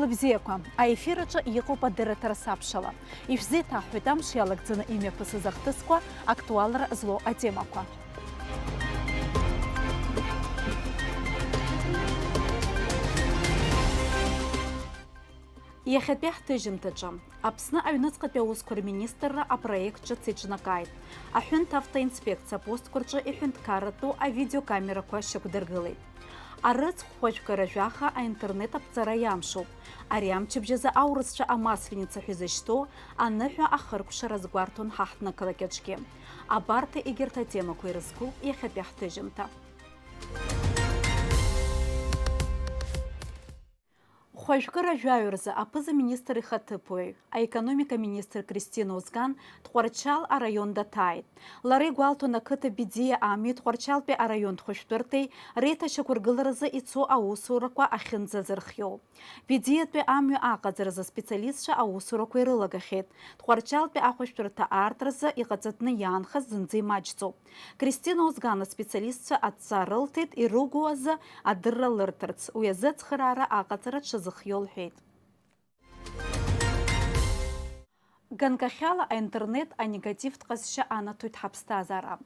Шәлыбзиақәа, аефираҿы иҟоуп адырраҭара сабшала. Ишәзеиҭаҳҳәоит амш иалагӡаны имҩаԥысыз ахҭысқәа, актуалра злоу атемақәа. Иахьатәи ҳҭыжьымҭаҿы Аԥсны аҩныҵҟатәи аусқәа рминистрра апроект ҿыц иҿнакааит. Аҳәынҭ автоинспекциа апостқәа рҿы иҳәынҭқарратәу авидеокамерақәа шьақәдыргылеит. Арыцхәажәгара жәаха аинтернет аԥҵара иамшуп. Ари амчыбжьазы аурысцәа амасленица ҳәа изышьҭоу аныҳәа ахыркәшара згәарҭон ҳаҳҭнықалақь аҿгьы. Абарҭ егьырҭ атемақәа ирызкуп иахьатәи ҳҭыжьымҭа. Хәажәкыра жәаҩырзы аԥыза-министр ихаҭыԥуаҩ, аекономика министр Кристина Озган Тҟәарчал араион даҭааит. Лара игәалҭон ақыҭа Бедиа амҩа Тҟәарчалтәи араион хәышәтәырҭеи реиҭашьақәыргыларазы ицо аусурақәа ахьынӡазырхиоу. Бедиатәи амҩа аҟаҵаразы аспециалистцәа аусурақәа ирылагахьеит. Тҟәарчалтәи ахәышәтәырҭа аартразы иҟаҵатәны иаанхаз зынӡа имаҷӡоуп. Кристина Озган аспециалистцәа адҵа рылҭеит ирыгу азы адырра лырҭарц, уи азы ацхыраара аҟаҵара дшазыхиоу лҳәеит. Ганкахьала аинтернет анегативтә ҟазшьа анаҭоит ҳаԥсҭазаара.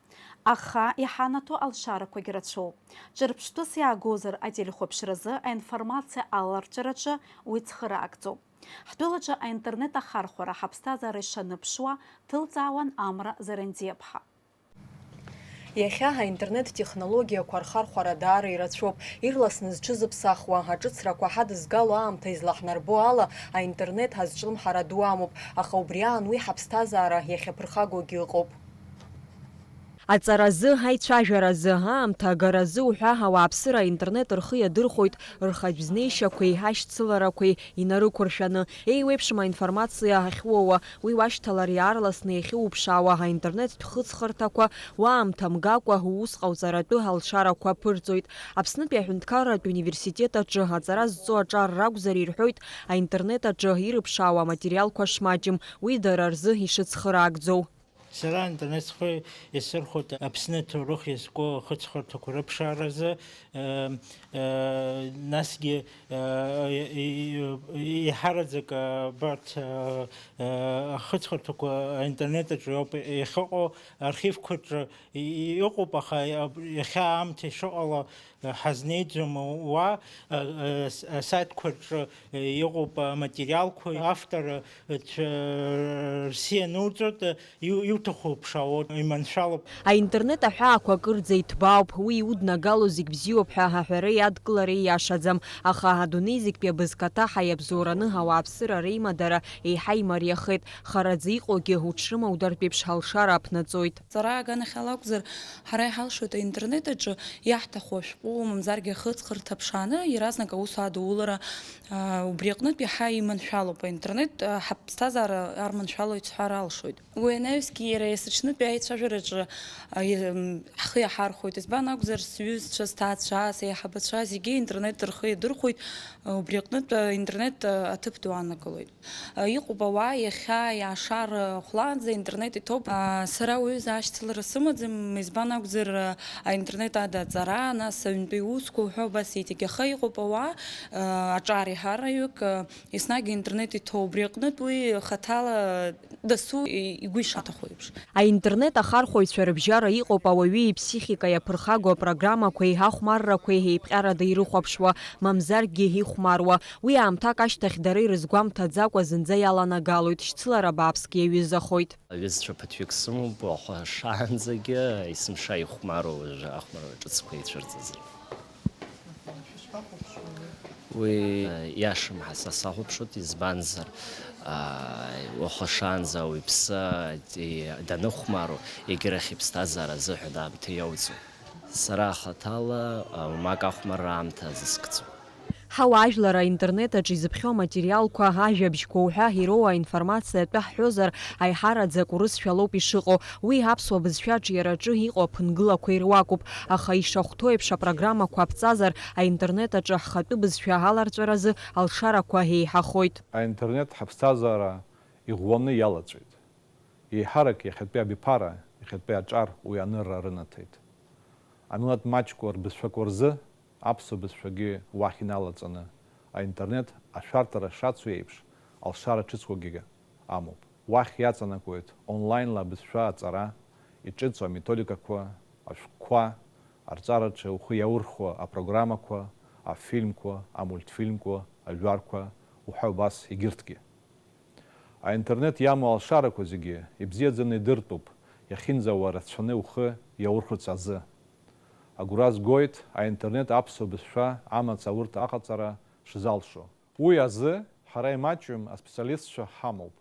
Аха иҳанаҭо алшарақәагьы рацәоуп. Ҿырԥштәыс иаагозар ателехәаԥшразы аинформациа аларҵәараҿы уи цхыраагӡоуп. Ҳтәылаҿы аинтернет ахархәара ҳаԥсҭазаара ишаныԥшуа ҭылҵаауан Амра Заранӡиаԥҳа. Иахьа аинтернет-технологиақәа рхархәара даара ирацәоуп. Ирласны зҽызыԥсахуа аҿыцрақәа ҳадызгало аамҭа излаҳнарбо ала аинтернет ҳазҿлымҳара ду амоуп, аха убри аан уи ҳаԥсҭазаара иахьаԥырхагоугьы ыҟоуп. Аҵаразы, ҳаицәажәаразы, аамҭа агаразы уҳәа ауааԥсыра аинтернет рхы иадырхәоит, рхатәзнеишьақәеи ҳашьцыларақәеи инарықәыршәаны. Еиуеиԥшым аинформациа ахьуауа, уи уашьҭалар иаарласны иахьуԥшаауа аинтернеттә хыҵхырҭақәа уаамҭа мгакәа ус ҟауҵаратәы алшарақәа ԥырҵоит. Аԥснытәи аҳәынҭқарратә университет аҿы аҵара зҵо аҿар ракәзар ирҳәоит, аинтернет аҿы ирыԥшаауа аматериалқәа шмаҷым, уи дара рзы ишыцхыраагӡоу. Сара интернет-схы исырхәоит Аԥсны ҭоурых иазку ахыҵхырҭақәа рыԥшааразы, насгьы иҳараӡак абарҭ ахыҵхырҭақәа аинтернет аҿы ауп иахьыҟоу, архивқәа рҿы иҟоуп, аха иахьа аамҭа ишыҟало ҳазнеиӡом уа асайтқәа рҿы иҟоуп аматериалқәа, автор рси ануҵоит, иуҭаху ԥшаауа иманшәалоуп. Аинтернет аҳәаақәа кырӡа иҭбаауп, уи иуднагало зегь бзиоуп ҳәа аҳәареи адкылареи иашаӡам, аха адунеи зегьтәи абызкаҭа ҳаиабзоураны ауааԥсыра реимадара еиҳа имариахеит. Хараӡа иҟоугьы уҽрымаудартә еиԥш ҳалшара аԥнаҵоит. Ҵара аганахьала акәзар, ҳара иҳалшоит аинтернет аҿы иаҳҭаху ашәҟәы, мамзаргьы ахыҵхырҭа ԥшааны иаразнак аус адуулара, убри аҟнытә иаҳа иманшәалоуп аинтернет, ҳаԥсҭазаара арманшәало ицҳәар алшоит. Уи анаҩсгьы иара есыҽнытәи аицәажәараҿы ҳхы иаҳархәоит. Избан акәзар, сҩызцәа, сҭаацәа, сеиҳабацәа зегьы интернет рхы иадырхәоит, убри аҟнытә интернет аҭыԥ ду анагалоит. Иҟоуп ауаа иахьа иаашар хәлаанӡа интернет иҭоуп. Сара уаҩы ашьцылара сымаӡам, избан акәзар аинтернет ада аҵара, нас аҩнтәи усқәа уҳәа убас иҭегь, аха иҟоуп ауаа аҿар иҳараҩык еснагь интернет иҭоуп, убри аҟнытә уи хаҭала дасу игәы ишаҭаху еиԥш. Аинтернет ахархәаҩцәа рыбжьара иҟоуп ауаҩы иԥсихика иаԥырхаго апрограммақәеи ахәмаррақәеи еиԥҟьарада ирыхәаԥшуа, мамзаргьы ихәмаруа. Уи аамҭак ашьҭахь дара ирызгәамҭаӡакәа зынӡа иаланагалоит, шьцылара бааԥсгьы иаҩызахоит. Аҩызцәа ԥыҭҩык сымоуп, ахәа шаанӡагьы исымша ихәмароу ахәмарра ҿыцқәа ицәырҵызар. Уи иашам ҳаса сахәаԥшуеит, избанзар уаха шаанӡа уиԥсы даныхәмароу егьырахь иԥсҭазаара азыҳәан аамҭа иауӡом. Сара хаҭала мак ахәмарра аамҭа азыскӡом. Ҳауаажәлар аинтернет аҿы изыԥхьоу аматериалқәа, ажәабжьқәа уҳәа ироуа аинформациа атәы ҳҳәозар, аиҳараӡак урысшәа лоуп ишыҟоу. Уи аԥсуа бызшәа ҿиараҿы иҟоу аԥынгылақәа ируакуп, аха ишахәҭоу еиԥш апрограммақәа аԥҵазар, аинтернет аҿы ҳхатәы бызшәа аларҵәаразы алшарақәа еиҳахоит. Аинтернет ҳаԥсҭазаара иӷәӷәаны иалаҵәеит. Еиҳарак иахьатәи абиԥара, иахьатәи аҿар уи анырра рынаҭеит. Амилаҭ маҷқәа рбызшәақәа рзы аԥсуа бызшәагьы уахь иналаҵаны аинтернет ашәартара шацу еиԥш алшара ҿыцқәакгьы амоуп. Уахь иаҵанакуеит онлайнла абызшәа аҵара, иҿыцу аметодикақәа, ашәҟәқәа, арҵараҿы ухы иаурхәо апрограммақәа, афильмқәа, амультфильмқәа, ажәарқәа, уҳәа убас егьырҭгьы. Аинтернет иамоу алшарақәа зегьы ибзиаӡаны идыртәуп иахьынӡауа рацәаны ухы иаурхәыц азы. Агәра згоит аинтернет аԥсуа бызшәа амаца урҭ аҟаҵара шзалшо. Уи азы ҳара имаҷҩым аспециалистцәа ҳамоуп.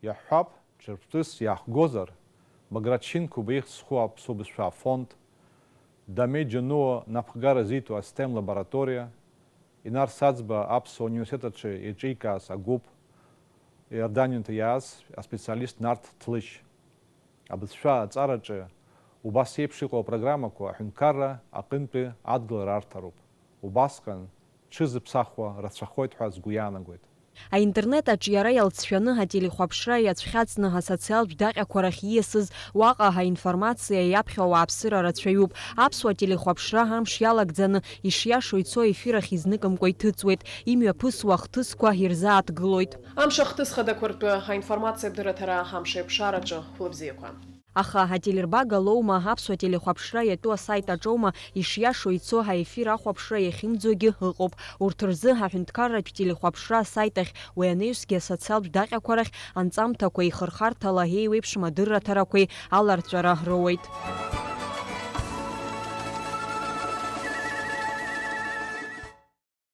Иаҳҳәап, ҿырԥштәыс иаҳгозар, Багратчинкуба ихьӡ-зху аԥсуа бызшәа афонд, Дамеи Џьануа напхгара зиту астем лаборатория, Инар Саӡба аԥсуа университет аҿы иҿикааз агәыԥ, Иорданиантәи иааз аспециалист Нарҭ Ҭлышь. Абызшәа аҵараҿы убас еиԥш иҟоу апрограммақәа аҳәынҭқарра аҟынтәи адгылара арҭароуп. Убасҟан ҽызыԥсахуа рацәахоит ҳәа сгәы иаанагоит. Аинтернет аҿы иара иалҵшәаны ҳателехәаԥшра иацәхьаҵны ҳасоциалтә даҟьақәа рахь ииасыз уаҟа ҳаинформациа иаԥхьо ауааԥсыра рацәаҩуп. Аԥсуа телехәаԥшра амш иалагӡаны ишиашо ицо ефир ахь изныкымкәа иҭыҵуеит. Имҩаԥысуа ахҭысқәа ирзааҭгылоит. Амш ахҭыс хадақәартәы аинформациа дырраҭара амш еиԥшараҿы хәлыбзиақәа. Аха ҳателербага лоума аԥсуа телехәаԥшра иатәу асайт аҿоума ишиашо ицо ҳаефир ахәаԥшра иахьымӡогьы ыҟоуп. Урҭ рзы ҳаҳәынҭқарратә телехәаԥшра асайт ахь уи анаҩсгьы асоциалтә даҟьақәа рахь анҵамҭақәа ихырхарҭала еиуеиԥшым адырраҭарақәеи аларҵәара роуеит.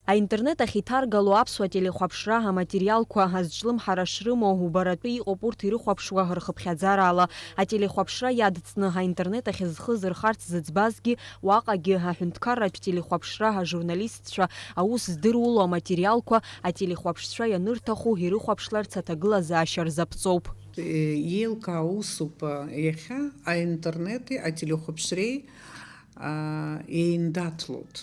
Аинтернет ахь иҭаргало аԥсуа телехәаԥшра аматериалқәа азҿлымҳара шрымоу убаратәы иҟоуп урҭ ирыхәаԥшуа рхыԥхьаӡараала. Ателехәаԥшра иадҵны ҳаинтернет ахь зхы зырхарц зыӡбазгьы уаҟагьы аҳәынҭқарратә телехәаԥшра ажурналистцәа аус здыруало аматериалқәа ателехәаԥшцәа ианырҭаху ирыхәаԥшларц аҭагылазаашьа рзаԥҵоуп. Еилкаа усуп иахьа аинтернети ателехәаԥшреи еиндаҭлоит.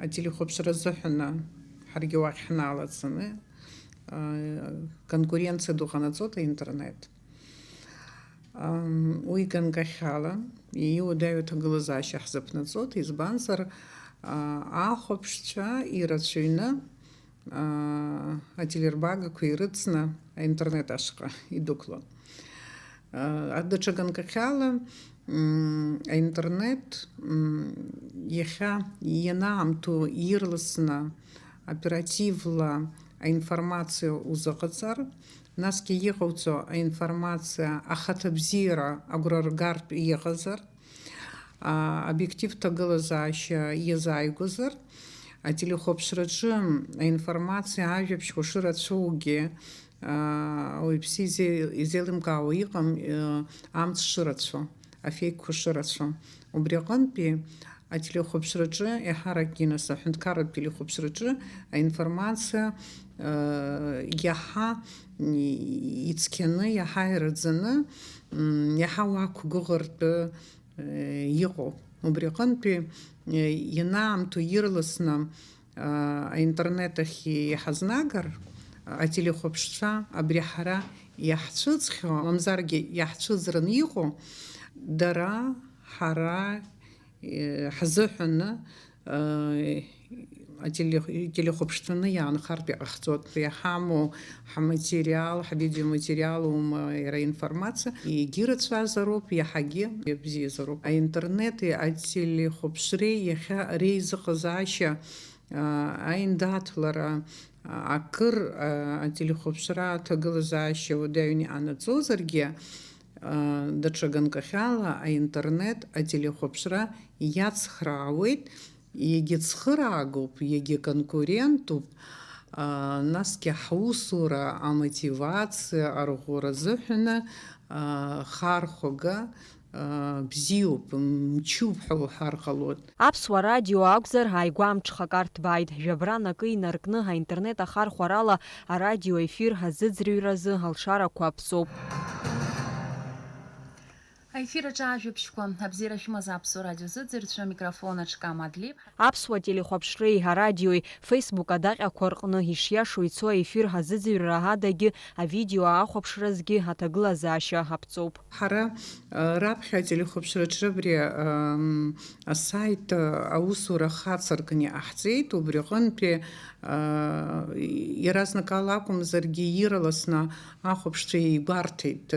Ателехәаԥшра азыҳәаны ҳаргьы уахь ҳналаҵаны конкуренциа ду ҟанаҵоит аинтернет. Уи ганкахьала иуадаҩу аҭагылазаашьа ҳзаԥнаҵоит, избанзар ахәаԥшцәа ирацәаҩны ателербагақәа ирыцны аинтернет ашҟа идәықәлон. Даҽа ганкахьала аинтернет иахьа ианаамҭоу ирласны оперативла аинформациа узыҟаҵар, насгьы иҟауҵо аинформациа ахаҭабзиара агәра ргартә иҟазар, обиективтә ҭагылазаашьа иазааигәазар, ателехәаԥшраҿы аинформациа ажәабжьқәа шырацәоугьы ауаҩԥсы изеилымкаауа иҟам амц шырацәоу, афеикқәа шырацәоу. Убри аҟынтәи ателехәаԥшраҿы иаҳаракгьы нас аҳәынҭқарратә телехәаԥшраҿы аинформациа иаҳа ицқьаны, иаҳа ираӡаны, иаҳа уақәгәыӷыртә иҟоуп. Убри аҟынтәи ианаамҭоу ирласны аинтернет ахь иҳазнагар, ателехәаԥшцәа абри ҳара иаҳцәыӡхьоу, мамзаргьы иаҳцәыӡраны иҟоу, дара ҳара ҳзыҳәаны телехәаԥшҭраны иаанхартә иҟахҵоит. Иаҳамоу ҳматериал, ҳвидеоматериал иара информациа егьырацәазароуп, иаҳагьы иабзиазароуп. Аинтернети ателехәаԥшреи иахьа реизыҟазаашьа аиндаҭлара акыр ателехәаԥшра аҭагылазаашьа уадаҩны иҟанаҵозаргьы, даҽа ганкахьала аинтернет ателехәаԥшра иацхраауеит, иагьыцхыраагоуп, иагьконкурентуп, насгьы ҳусура амотивациа арӷәӷәара азыҳәаны хархәага бзиоуп, мчуп ҳәа уҳәар ҟалоит. Аԥсуа радио акәзар ааигәамҽхак арҭбааит. Жәабра накы инаркны аинтернет ахархәарала арадиоефир азыӡрыҩразы алшарақәа аԥсоуп. Аефираҿы ажәабжьқәа абзиара шәымаз аԥсуа радиозыӡырҩцәа микрофон аҿы Мадлиб. Аԥсуа телехәаԥшреи арадиои Facebook адаҟьақәа рҟны ишиашоу ицо аефир ҳазыӡырҩра адагьы авидео аахәаԥшразгьы аҭагылазаашьа ҳаԥҵоуп. Ҳара раԥхьа ателехәаԥшраҿы абри асайт аусура хацыркны иҟаҳҵеит, убри аҟынтәи иаразнакала акәымзаргьы ираласны ахәаԥшцәа игәарҭеит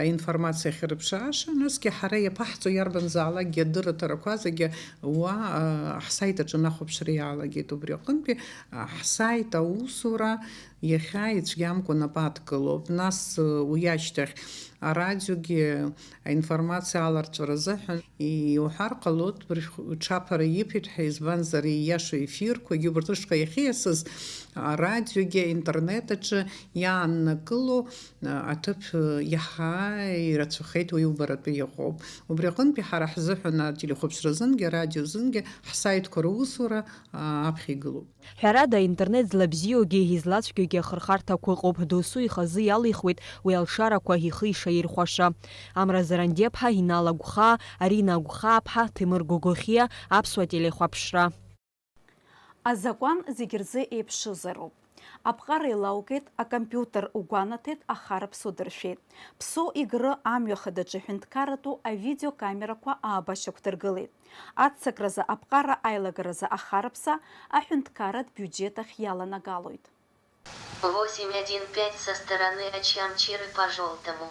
аинформациа ахьырԥшааша, насгьы ҳара иаԥаҳҵо иарбанзаалакгьы адырраҭарақәа зегьы уа ҳсайт аҿы ахәаԥшра иалагеит. Убри аҟынтәи ҳсайт аусура иахьа ицәгьамкәа напы адкылоуп. Нас уи ашьҭахь арадиогьы аинформациа аларҵәара азыҳәан иуҳәар ҟалоит ҽаԥара иԥеит ҳәа, избанзар ииашоу ефирқәагьы убарҭ рышҟа иахьиасыз арадиогьы аинтернет аҿы иааннакыло аҭыԥ иаҳа ирацәахеит, уи убаратәы иҟоуп. Убри аҟынтәи ҳара ҳзыҳәан ателехәаԥшразынгьы арадиозынгьы ҳсайтқәа русура аԥхьа игылоуп. Ҳәарада аинтернет злабзиоугьы излацәгьоугьы ахырхарҭақәа ыҟоуп. Досу ихазы иалихуеит уи алшарақәа ихы ишаирхәаша. Амра Зарандиаԥҳа, Инал Агәхаа, Арина Агәхааԥҳа, Ҭемыр Гогохиа, аԥсуа телехәаԥшра. Азакәан зегьы рзы еиԥшызароуп. Аԥҟара еилаугеит, акомпиутер угәанаҭеит, ахарԥсо дыршәеит. Ԥсо игры амҩа даҿы ҳәынҭқарратәу авидеокамерақәа аабашьақәдыргылеит. Аццакразы аԥҟара аилагаразы ахарԥса аҳәынҭқарратә биуџьет ахь иаланагалоит. 815 со стороны Ачамчиры по желтому.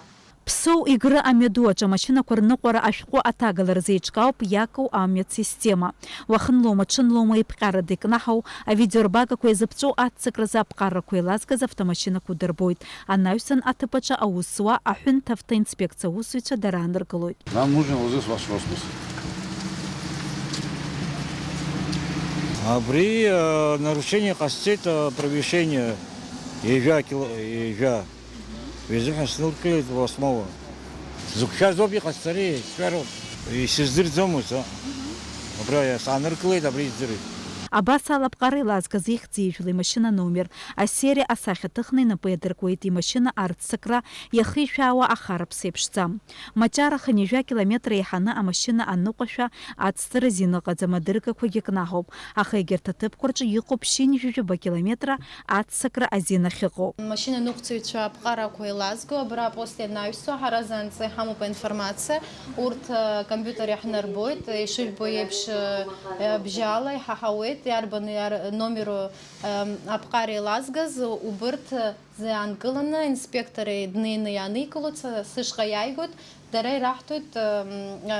Ԥсоу игры амҩаду аҿы амашьынақәа рныҟәара ашәҟәы аҭагаларазы еиҿкаауп иакау амҩатә система. Уахынлома ҽынлома иԥҟарада икнаҳау авидеорбагақәа изыԥҵәоу аццакразы аԥҟаррақәа еилазгаз автомашьынақәа удырбоит. Анаҩсан аҭыԥ аҿы аус зуа аҳәынҭ автоинспекциа аусзуҩцәа дарааныргылоит. Нам нужен вот здесь ваш роспись. При нарушении ҟасҵеит превышение ежа Везде снуркали 8-го. Зукша зоби қастари, сферо. И сиздырӡомызт, абра саныркылеит, абра издырит. Абас ала аԥҟара еилазгаз ихьӡ-еижәла имашьына номер, асериа асахьа ҭыхны инапы иадыркуеит, имашьына арццакра иахишәаауа ахарԥса еиԥшӡам. Маҷараха 1 километр еиҳаны амашьына аныҟәашәа ацҵараз иныҟаӡам, адыргақәагьы кнаҳауп. Аха егьырҭ аҭыԥқәа рҿы иҟоуп 100 километра аццакра азин ахьыҟоу. Машина нуқәҵаҩцәа аԥҟарақәа еилазго, абра апост ианаҩсо ҳара заанӡа иҳамоуп аинформациа, урҭ компиутер иаҳнарбоит, ишыжәбо еиԥш бжьала иҳаҳауеит иарбан номеру аԥҟара еилазгаз, убырҭ заанкыланы инспекторы днеины иааникылоит, сышҟа иааигоит, дара ираҳҭоит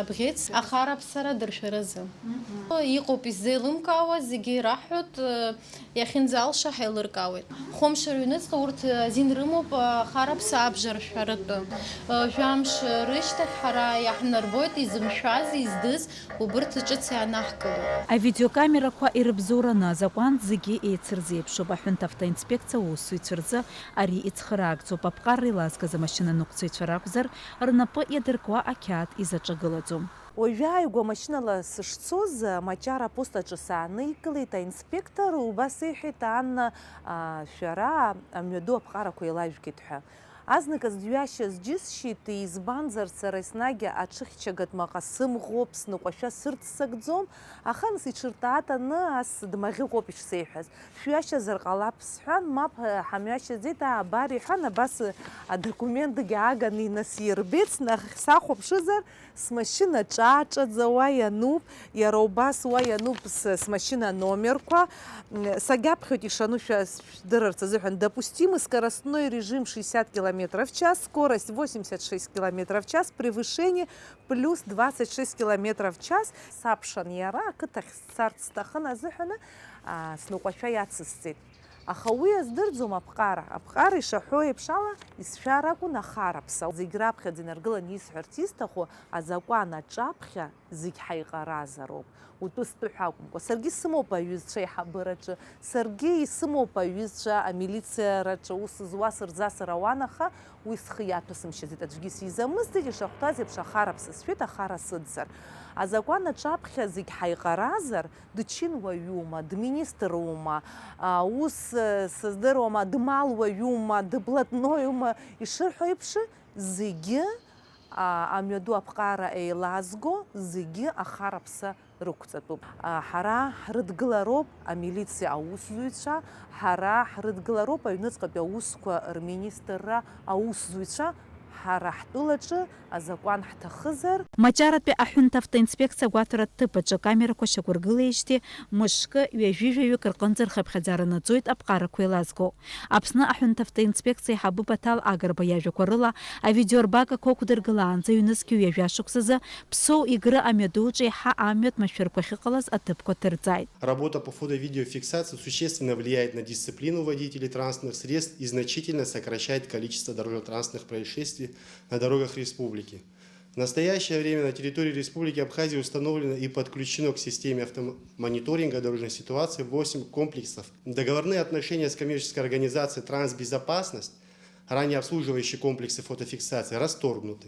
бӷьыц ахарԥсара дыршәаразы. Иҟоуп иззеилымкаауа, зегьы ираҳҳәоит, иахьынӡалша ҳаилыркаауеит. Хәымш рыҩныҵҟа урҭ азин рымоуп ахарԥса абжаршәаратәы. Жәамш рышьҭахь ҳара иаҳнарбоит изымшәаз, издыз, убырҭ ҿыц иаанаҳкылоит. Авидеокамерақәа ирыбзоураны азакәан зегьы еицырзеиԥшуп. Аҳәынҭ автоинспекциа аусзуҩцәа рзы ари ицхыраагӡоуп. Аԥҟара еилазгаз амашьына ныҟәцаҩцәа ракәзар, рнапы иадыркуа ақьаад изаҿагылаӡом. Уажәы ааигәа машьынала сышцоз Маҷара апост аҿы сааникылеит, аинспектор убас иҳәеит, Анна, шәара амҩаду аԥҟарақәа еилажәгеит ҳәа. Азныказ дҩашьаз џьысшьеит, избанзар сара еснагь аҽыхьчагатә маҟа сымӷоуп, сныҟәашәа сырццакӡом, аха нас иҽыртаатаны ас дмаӷьыҟоуп ишсеиҳәаз. Шәҩашьазар ҟалап сҳәан, мап ҳамҩашьаӡеит, абар иҳәан, абас адокументгьы ааганы инасирбеит, сахәаԥшызар смашьына ҿааҿаӡа уа иануп, иара убас уа иануп смашьына номерқәа. Сагьаԥхьоит ишану шәдырырц азыҳәан, допустимый скоростной режим 60 км в час, скорость 86 км в час, превышение плюс 26 км в час. Саԥшан иара ақыҭахь сцарц сҭахын азыҳәаны сныҟәашәа иацысҵеит. Аха уи аздырӡом аԥҟара. Аԥҟара ишаҳәо еиԥш ала исшәар акәын ахарԥса. Зегь раԥхьаӡа инаргыланы исҳәарц исҭаху азакәан аҿаԥхьа зегь ҳаиҟаразароуп. Утәы-стәы ҳәа акәымкәа. Саргьы исымоуп аҩызцәа аиҳабыраҿы, саргьы исымоуп аҩызцәа амилициараҿы ус зуа сырӡасыр ауан, аха уи схы иаҭәасымшьаӡеит, аӡәгьы сизамысӡеит, ишахәҭаз еиԥш ахарԥса сшәеит, ахара сыӡзар. Азакәан аҿаԥхьа зегь ҳаиҟаразар, дчинуаҩума, дминистррума, ус сыздыруама, дмалуаҩума, дблатноиума, ишырҳәо еиԥш зегьы амҩаду аԥҟара еилазго зегьы ахараԥса рықәҵатәуп. Ҳара ҳрыдгылароуп амилициа аусзуҩцәа, ҳара ҳрыдгылароуп аҩныҵҟатәи аусқәа рминистрра аусзуҩцәа, ҳара ҳтәылаҿы азакәан ҳҭахызар. Маҷаратәи аҳәынҭа автоинспекциа гәаҭаратә ҭыԥаҿы камерақәа шьақәыргылеижьҭеи мышкы ҩажәижәаҩык рҟынӡа рхыԥхьаӡара наӡоит аԥҟарақәа еилазго. Аԥсны аҳәынҭа автоинспекциа иҳабы Баҭал Агарба иажәақәа рыла авидеоарбагақәа ықәдыргылаанӡа ҩнызқьи ҩажәа шықәсазы Ԥсоу Игры амҩадуаҿы иаҳа амҩатә машәырқәа ахьыҟалаз аҭыԥқәа ҭырҵааит. Работа по фото-видеофиксации существенно влияет на дисциплину водителей транспортных средств и значительно сокращает количество дорожно-транспортных происшествий на дорогах республики. В настоящее время на территории Республики Абхазия установлено и подключено к системе автомониторинга дорожной ситуации 8 комплексов. Договорные отношения с коммерческой организацией «Трансбезопасность», ранее обслуживающие комплексы фотофиксации, расторгнуты.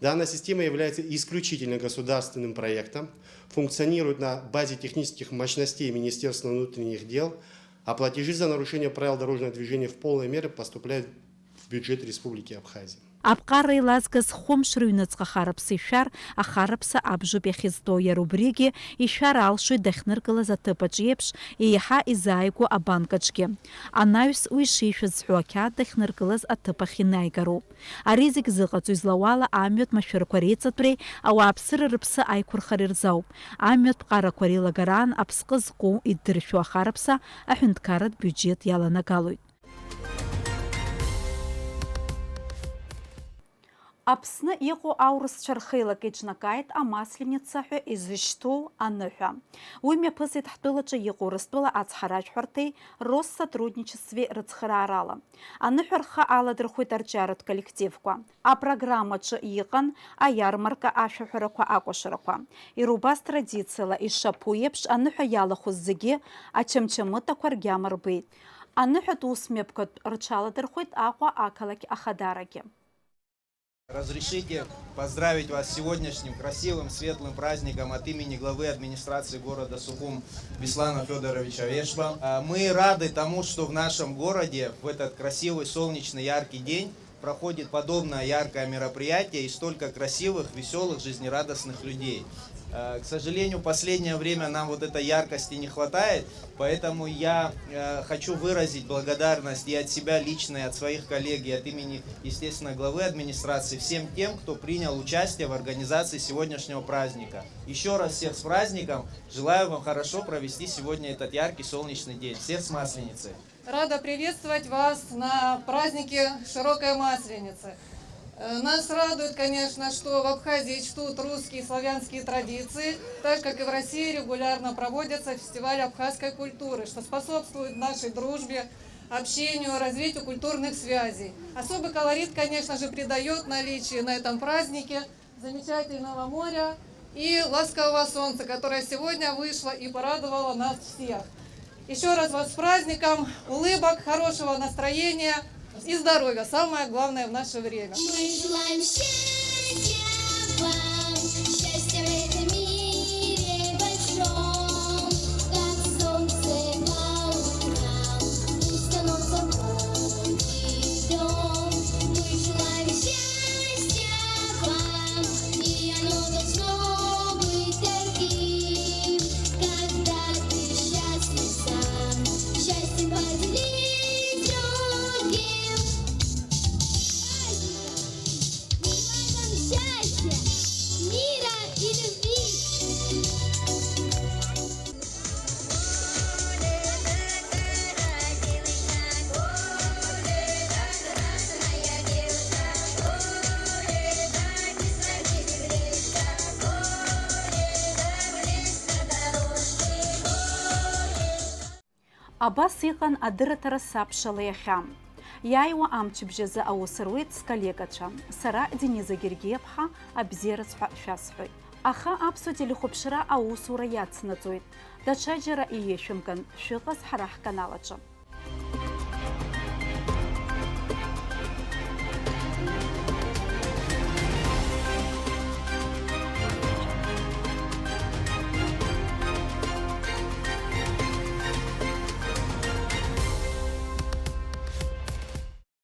Данная система является исключительно государственным проектом, функционирует на базе технических мощностей Министерства внутренних дел, а платежи за нарушение правил дорожного движения в полной мере поступают в бюджет Республики Абхазия. Аԥҟара еилазгаз хәымш рыҩныҵҟа харыԥса ишәар, ахарыԥса абжоуп иахьызтәоу иара убригьы ишәар алшоит дахьныркылаз аҭыԥаҿ еиԥш еиҳа изааигәо абанкаҿгьы. Анаҩс уи шишәаз зҳәо ақьаад дахьныркылаз аҭыԥ ахь инааигароуп. Ари зегь зыҟаҵо излауала амҩатә машәырқәа реиҵатәреи ауааԥсыра рыԥсы аиқәырхара ирзауп. Амҩатә ԥҟарақәа реилагараан аԥсҟы зку иддыршәо ахарыԥса аҳәынҭқарратә бюџьет иаланагалоит. Аԥсны иҟоу аурысцәа рхеилак иҿнакааит амасленица ҳәа изышьҭоу аныҳәа. Уи мҩаԥысит ҳтәылаҿы иҟоу Урыстәыла ацҳаражәҳәарҭеи Россотрудничестве рыцхыраарала. Аныҳәа рхы аладырхәит арҿиаратә коллективқәа. Апрограммаҿы иҟан аиармарка ашәаҳәарақәа акәашарақәа. Ирубас традициала ишаԥу еиԥш аныҳәа иалахәыз зегьы ачамчамытақәа ргьама рбеит. Аныҳәатә ус мҩаԥгатә рҽаладырхәит Аҟәа ақалақь ахадарагьы. Разрешите поздравить вас с сегодняшним красивым, светлым праздником от имени главы администрации города Сухум Беслана Федоровича Вешба. Мы рады тому, что в нашем городе в этот красивый, солнечный, яркий день проходит подобное яркое мероприятие и столько красивых, веселых, жизнерадостных людей. К сожалению, в последнее время нам вот этой яркости не хватает, поэтому я хочу выразить благодарность и от себя лично, и от своих коллег, и от имени, естественно, главы администрации, всем тем, кто принял участие в организации сегодняшнего праздника. Еще раз всех с праздником, желаю вам хорошо провести сегодня этот яркий солнечный день. Всех с Масленицей! Рада приветствовать вас на празднике Широкой Масленицы. Нас радует, конечно, что в Абхазии чтут русские и славянские традиции, так как и в России регулярно проводится фестиваль абхазской культуры, что способствует нашей дружбе, общению, развитию культурных связей. Особый колорит, конечно же, придает наличие на этом празднике замечательного моря и ласкового солнца, которое сегодня вышло и порадовало нас всех. Еще раз вас с праздником, улыбок, хорошего настроения и здоровья, самое главное в наше время. Мы желаем счастья вам, счастья в этом мире большом, как солнце по утрам и становится Божий дом. Мы желаем счастья вам, и оно должно быть таким, когда ты счастлив сам, счастьем поделись другим. Мира и любви. Абас иҟан адырраҭара сабшала иахьа. Иааиуа амчыбжьазы аус руеит сколлегацәа. Сара Дениза Гергиеԥҳа абзиараҵәҟьа шәасҳәоит. Аха аԥсуа телехәаԥшра аусура иацнаҵоит. Даҽаџьара ииашәымкын шәыҟаз ҳара ҳканалаҿы.